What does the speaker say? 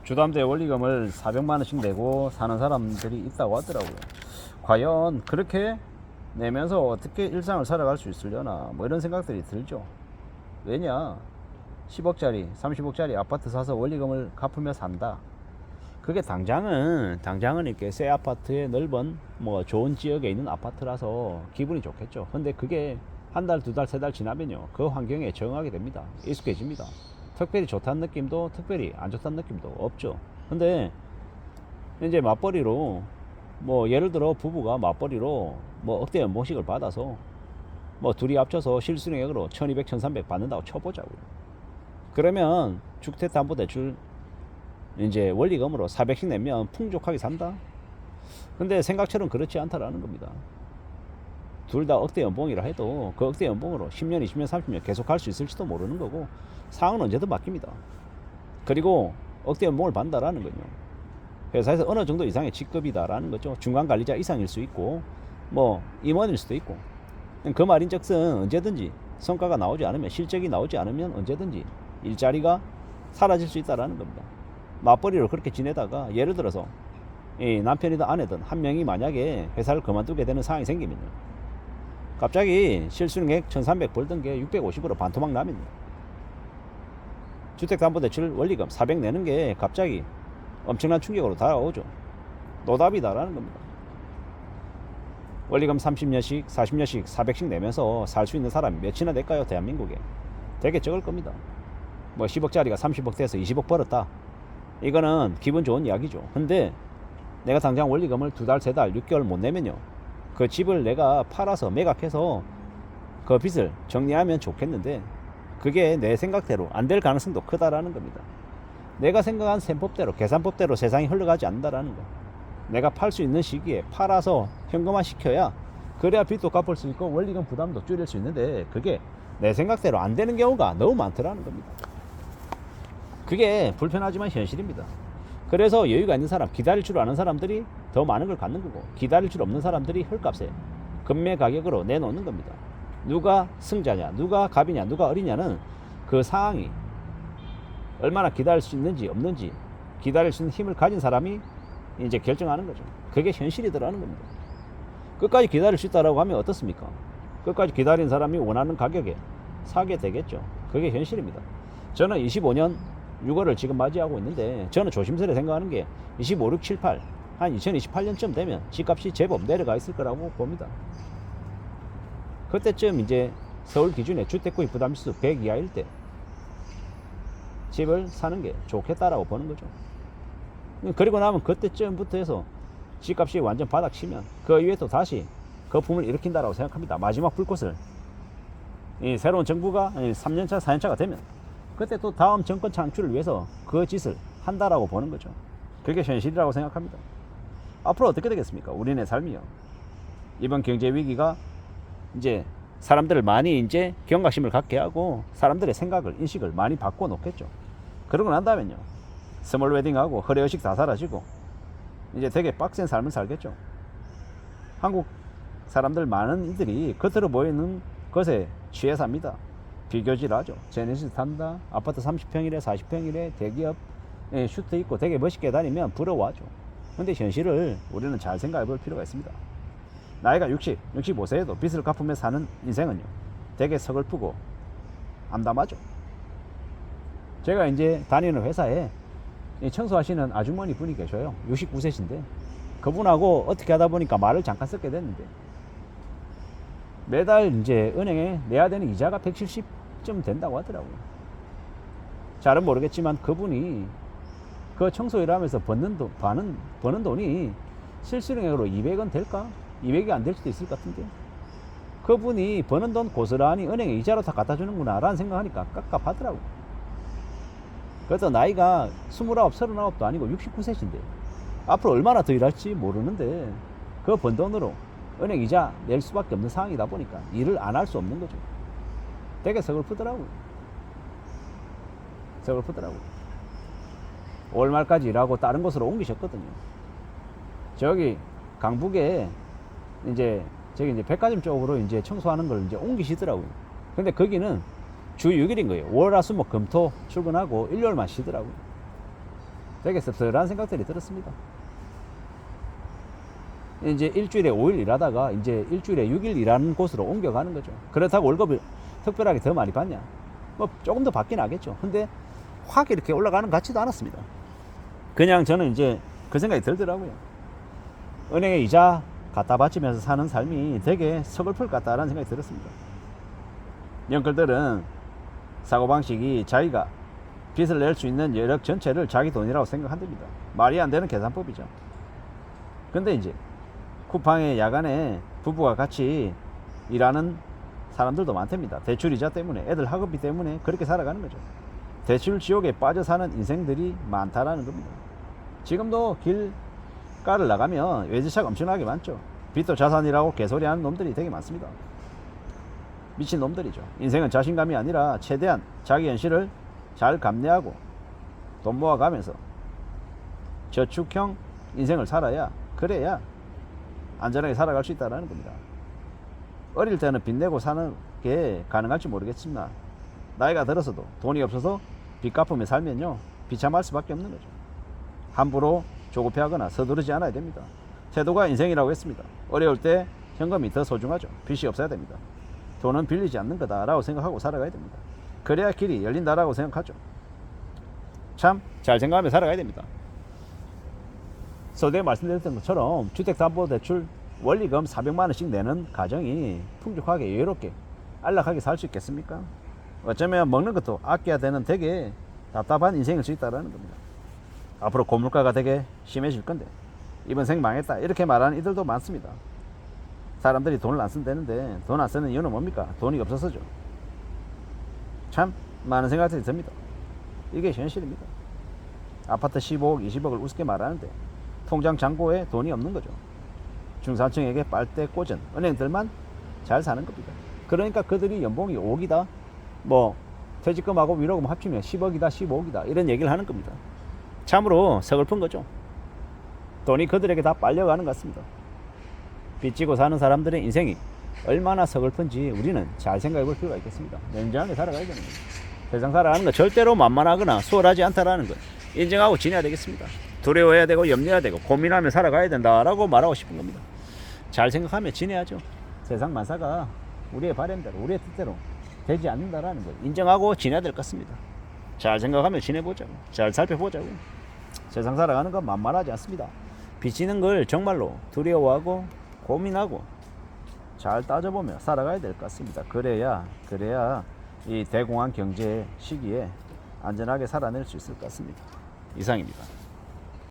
주담대 원리금을 400만 원씩 내고 사는 사람들이 있다고 하더라고요. 과연 그렇게 내면서 어떻게 일상을 살아갈 수 있으려나 뭐 이런 생각들이 들죠. 왜냐, 10억짜리 30억짜리 아파트 사서 원리금을 갚으며 산다. 그게 당장은 이렇게 새 아파트에 넓은 뭐 좋은 지역에 있는 아파트라서 기분이 좋겠죠. 근데 그게 한 달, 두 달, 세 달 지나면요, 그 환경에 적응하게 됩니다. 익숙해집니다. 특별히 좋다는 느낌도 특별히 안 좋다는 느낌도 없죠. 근데 이제 맞벌이로 뭐 예를 들어 부부가 맞벌이로 뭐 억대 연봉씩을 받아서 뭐 둘이 합쳐서 실수령액으로 1200, 1300 받는다고 쳐보자고요. 그러면 주택담보대출 이제 원리금으로 400씩 내면 풍족하게 산다? 근데 생각처럼 그렇지 않다라는 겁니다. 둘 다 억대 연봉이라 해도 그 억대 연봉으로 10년, 20년, 30년 계속 할 수 있을지도 모르는 거고, 상황은 언제든 바뀝니다. 그리고 억대 연봉을 받는다라는 건요, 회사에서 어느 정도 이상의 직급이다라는 거죠. 중간 관리자 이상일 수 있고 뭐 임원일 수도 있고, 그 말인즉슨 언제든지 성과가 나오지 않으면, 실적이 나오지 않으면 언제든지 일자리가 사라질 수 있다라는 겁니다. 맞벌이로 그렇게 지내다가 예를 들어서 이 남편이든 아내든 한 명이 만약에 회사를 그만두게 되는 상황이 생기면요, 갑자기 실수령액 1300 벌던 게 650으로 반토막 나면 주택담보대출 원리금 400 내는 게 갑자기 엄청난 충격으로 다가오죠. 노답이다라는 겁니다. 원리금 30년씩 40년씩 400씩 내면서 살 수 있는 사람이 몇이나 될까요? 대한민국에 되게 적을 겁니다. 뭐 10억짜리가 30억 돼서 20억 벌었다, 이거는 기분 좋은 이야기죠. 근데 내가 당장 원리금을 두 달, 세 달, 6개월 못 내면요, 그 집을 내가 팔아서 매각해서 그 빚을 정리하면 좋겠는데 그게 내 생각대로 안 될 가능성도 크다라는 겁니다. 내가 생각한 셈법대로, 계산법대로 세상이 흘러가지 않는다라는 거. 내가 팔 수 있는 시기에 팔아서 현금화 시켜야 그래야 빚도 갚을 수 있고 원리금 부담도 줄일 수 있는데, 그게 내 생각대로 안 되는 경우가 너무 많더라는 겁니다. 그게 불편하지만 현실입니다. 그래서 여유가 있는 사람, 기다릴 줄 아는 사람들이 더 많은 걸 갖는 거고, 기다릴 줄 없는 사람들이 헐값에 금매 가격으로 내놓는 겁니다. 누가 승자냐, 누가 갑이냐, 누가 어리냐는 그 상황이 얼마나 기다릴 수 있는지 없는지, 기다릴 수 있는 힘을 가진 사람이 이제 결정하는 거죠. 그게 현실이더라는 겁니다. 끝까지 기다릴 수 있다라고 하면 어떻습니까? 끝까지 기다린 사람이 원하는 가격에 사게 되겠죠. 그게 현실입니다. 저는 25년 6월을 지금 맞이하고 있는데, 저는 조심스레 생각하는 게 25, 6, 7, 8, 한 2028년쯤 되면 집값이 제법 내려가 있을 거라고 봅니다. 그때쯤 이제 서울 기준의 주택구입 부담지수 100 이하일 때 집을 사는 게 좋겠다라고 보는 거죠. 그리고 나면 그때쯤부터 해서 집값이 완전 바닥치면 그 이후에 또 다시 거품을 일으킨다라고 생각합니다. 마지막 불꽃을 이 새로운 정부가 3년차, 4년차가 되면 그때 또 다음 정권 창출을 위해서 그 짓을 한다라고 보는 거죠. 그게 현실이라고 생각합니다. 앞으로 어떻게 되겠습니까? 우리네 삶이요. 이번 경제 위기가 이제 사람들을 많이 이제 경각심을 갖게 하고 사람들의 생각을, 인식을 많이 바꿔 놓겠죠. 그러고 난 다음엔요, 스몰 웨딩하고 허례의식 다 사라지고 이제 되게 빡센 삶을 살겠죠. 한국 사람들 많은 이들이 겉으로 보이는 것에 취해 삽니다. 비교질하죠. 제네시스 탄다, 아파트 30평이래 40평이래, 대기업 슈트 입고 되게 멋있게 다니면 부러워하죠. 근데 현실을 우리는 잘 생각해 볼 필요가 있습니다. 나이가 60, 65세에도 빚을 갚으며 사는 인생은요, 되게 서글프고 암담하죠. 제가 이제 다니는 회사에 청소하시는 아주머니 분이 계셔요. 69세신데 그분하고 어떻게 하다 보니까 말을 잠깐 섞게 됐는데, 매달 이제 은행에 내야 되는 이자가 170쯤 된다고 하더라고요. 잘은 모르겠지만 그분이 그 청소일 하면서 버는 돈이 실수령액으로 200원 될까? 200이 안 될 수도 있을 것 같은데, 그분이 버는 돈 고스란히 은행에 이자로 다 갖다 주는구나 라는 생각하니까 깝깝하더라고요. 그래서 나이가 29, 39도 아니고 69세신데 앞으로 얼마나 더 일할지 모르는데 그 번 돈으로 은행 이자 낼 수밖에 없는 상황이다 보니까 일을 안 할 수 없는 거죠. 되게 서글프더라고요. 5월 말까지 일하고 다른 곳으로 옮기셨거든요. 저기 강북에 이제 저기 이제 백화점 쪽으로 이제 청소하는 걸 이제 옮기시더라고요. 근데 거기는 주 6일인 거예요. 월, 화, 수, 목, 금, 토 출근하고 일요일만 쉬더라고요. 되게 씁쓸한 생각들이 들었습니다. 이제 일주일에 5일 일하다가 이제 일주일에 6일 일하는 곳으로 옮겨가는 거죠. 그렇다고 월급을 특별하게 더 많이 받냐? 뭐 조금 더 받긴 하겠죠. 근데 확 이렇게 올라가는 것 같지도 않았습니다. 그냥 저는 이제 그 생각이 들더라고요. 은행에 이자 갖다 바치면서 사는 삶이 되게 서글플 것 같다라는 생각이 들었습니다. 영끌들은 사고방식이 자기가 빚을 낼 수 있는 여력 전체를 자기 돈이라고 생각한답니다. 말이 안 되는 계산법이죠. 근데 이제 쿠팡에 야간에 부부가 같이 일하는 사람들도 많답니다. 대출이자 때문에, 애들 학업비 때문에 그렇게 살아가는 거죠. 대출 지옥에 빠져 사는 인생들이 많다라는 겁니다. 지금도 길가를 나가면 외제차가 엄청나게 많죠. 빚도 자산이라고 개소리하는 놈들이 되게 많습니다. 미친 놈들이죠. 인생은 자신감이 아니라 최대한 자기 현실을 잘 감내하고 돈 모아가면서 저축형 인생을 살아야, 그래야 안전하게 살아갈 수 있다는 겁니다. 어릴 때는 빚내고 사는 게 가능할지 모르겠지만 나이가 들어서도 돈이 없어서 빚 갚으며 살면요, 비참할 수밖에 없는 거죠. 함부로 조급해하거나 서두르지 않아야 됩니다. 태도가 인생이라고 했습니다. 어려울 때 현금이 더 소중하죠. 빚이 없어야 됩니다. 돈은 빌리지 않는 거다라고 생각하고 살아가야 됩니다. 그래야 길이 열린다라고 생각하죠. 참 잘 생각하며 살아가야 됩니다. 서두에 말씀드렸던 것처럼 주택담보대출 원리금 400만 원씩 내는 가정이 풍족하게 여유롭게 안락하게 살 수 있겠습니까? 어쩌면 먹는 것도 아껴야 되는 되게 답답한 인생일 수 있다는 겁니다. 앞으로 고물가가 되게 심해질 건데 이번 생 망했다 이렇게 말하는 이들도 많습니다. 사람들이 돈을 안 쓴다는데 돈 안 쓰는 이유는 뭡니까? 돈이 없어서죠. 참 많은 생각들이 듭니다. 이게 현실입니다. 아파트 15억, 20억을 우습게 말하는데 통장 잔고에 돈이 없는 거죠. 중산층에게 빨대 꽂은 은행들만 잘 사는 겁니다. 그러니까 그들이 연봉이 5억이다, 뭐 퇴직금하고 위로금 합치면 10억이다, 15억이다 이런 얘기를 하는 겁니다. 참으로 서글픈 거죠. 돈이 그들에게 다 빨려가는 것 같습니다. 빚지고 사는 사람들의 인생이 얼마나 서글픈지 우리는 잘 생각해 볼 필요가 있겠습니다. 냉정하게 살아가야 되는 거죠. 세상 살아가는 거 절대로 만만하거나 수월하지 않다라는 걸 인정하고 지내야 되겠습니다. 두려워해야 되고 염려해야 되고 고민하며 살아가야 된다라고 말하고 싶은 겁니다. 잘 생각하며 지내야죠. 세상 만사가 우리의 바람대로, 우리의 뜻대로 되지 않는다라는 걸 인정하고 지내야 될 것 같습니다. 잘 생각하며 지내보자고, 잘 살펴보자고. 세상 살아가는 건 만만하지 않습니다. 빚지는 걸 정말로 두려워하고 고민하고 잘 따져보며 살아가야 될 것 같습니다. 그래야 이 대공황 경제 시기에 안전하게 살아낼 수 있을 것 같습니다. 이상입니다.